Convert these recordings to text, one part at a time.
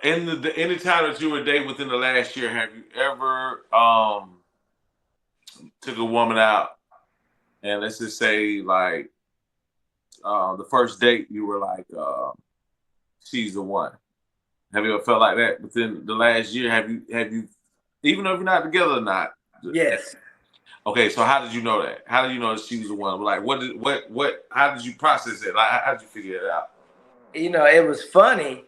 any time that you were dating within the last year, have you ever took a woman out and let's just say like the first date you were like she's the one. Have you ever felt like that within the last year? Have you even though you're not together or not? Yes. Okay, so how did you know that? How did you know that she was the one? Like, what? How did you process it? Like, how did you figure it out? It was funny.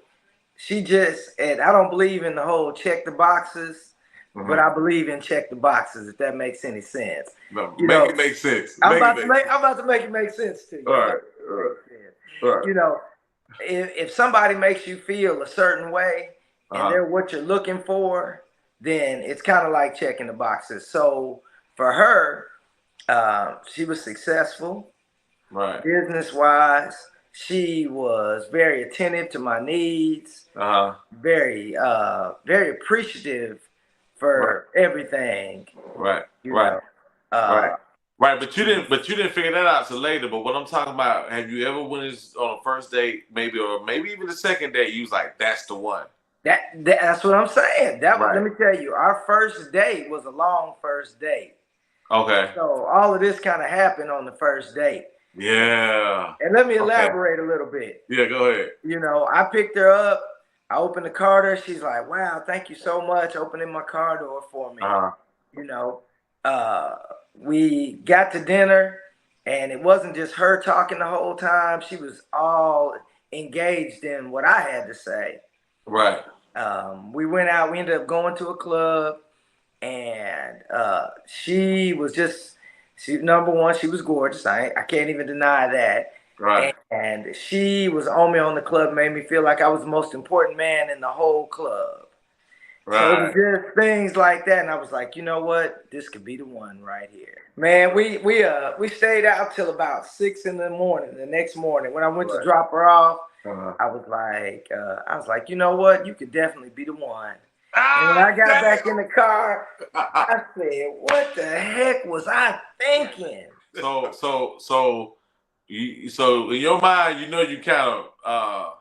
She just, and I don't believe in the whole check the boxes, but Mm-hmm. I believe in check the boxes, if that makes any sense. No, You make know, it make sense. I'm Make it about to make make sense. I'm about to make it make sense to All you. I'm right, about to all make right, it make sense. all right. You know, if somebody makes you feel a certain way and Uh-huh. they're what you're looking for, then it's kind of like checking the boxes. So for her, she was successful Right. business wise. She was very attentive to my needs, Uh-huh. very appreciative Right. for everything. Right. You Right. know, Right. uh, Right. But you didn't figure that out till later. But what I'm talking about, have you ever went on a first date, maybe or maybe even the second date, you was like, that's the one. that's what I'm saying. Let Right. me tell you, our first date was a long first date. Okay. So all of this kind of happened on the first date. Yeah. And let me Okay. elaborate a little bit. Yeah, go ahead. I picked her up. I opened the car door. She's like, "Wow, thank you so much opening my car door for me." Uh-huh. You know, uh, we got to dinner, and it wasn't just her talking the whole time. She was all engaged in what I had to say. Right. We went out. We ended up going to a club, and she was just number one. She was gorgeous. I can't even deny that. Right. And she was on me on the club, made me feel like I was the most important man in the whole club. So it was Right. just things like that, and I was like, you know what, this could be the one right here. Man, we stayed out till about 6 in the morning. The next morning, when I went to Right. drop her off, Uh-huh. I was like, you know what, you could definitely be the one. And when I Ah, got dang. back in the car, I said, what the heck was I thinking? So in your mind, you kind of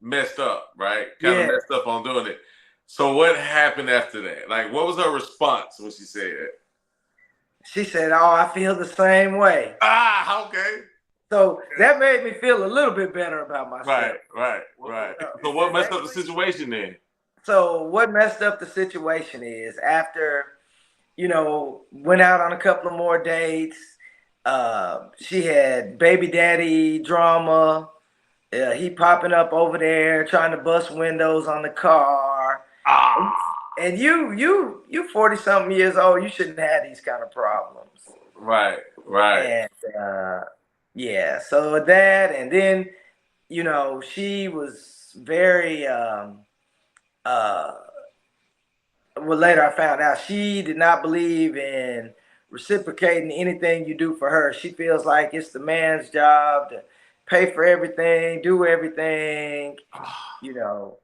messed up, right? Kind of Yeah. messed up on doing it. So what happened after that? Like, what was her response when she said that? She said, oh, I feel the same way. Ah, okay. So that made me feel a little bit better about Right, myself. right. So what messed up the situation then? So what messed up the situation is after, went out on a couple of more dates. She had baby daddy drama. He popping up over there trying to bust windows on the car. Ah, And you 40 something years old. You shouldn't have these kind of problems. right, right. And yeah, so that, and then she was very uh well, later I found out she did not believe in reciprocating anything you do for her. She feels like it's the man's job to pay for everything, do everything. You know,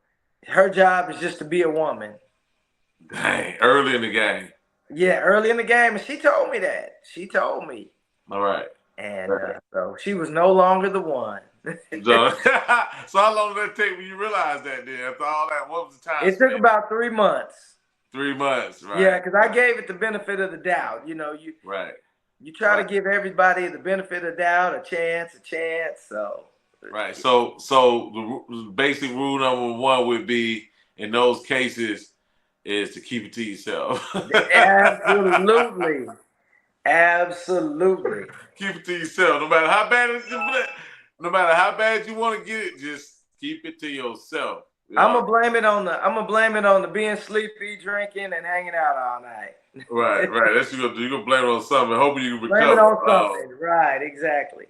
her job is just to be a woman. Dang, early in the game. Yeah, early in the game, and she told me that. She told me, All right. and so she was no longer the one. So, so how long did that take when you realized that then? After all that, what was the time It took span? about 3 months. 3 months, right? Yeah, because I gave it the benefit of the doubt. Right. You try to Right. give everybody the benefit of the doubt, a chance. So Right. So the basic rule number one would be in those cases is to keep it to yourself. absolutely, absolutely. Keep it to yourself. No matter how bad you want to get it, just keep it to yourself. I'm gonna blame it on the being sleepy, drinking, and hanging out all night. Right. That's what you're gonna do. You're gonna blame it on something. Hoping you can Blame it recover. on something. Right, exactly.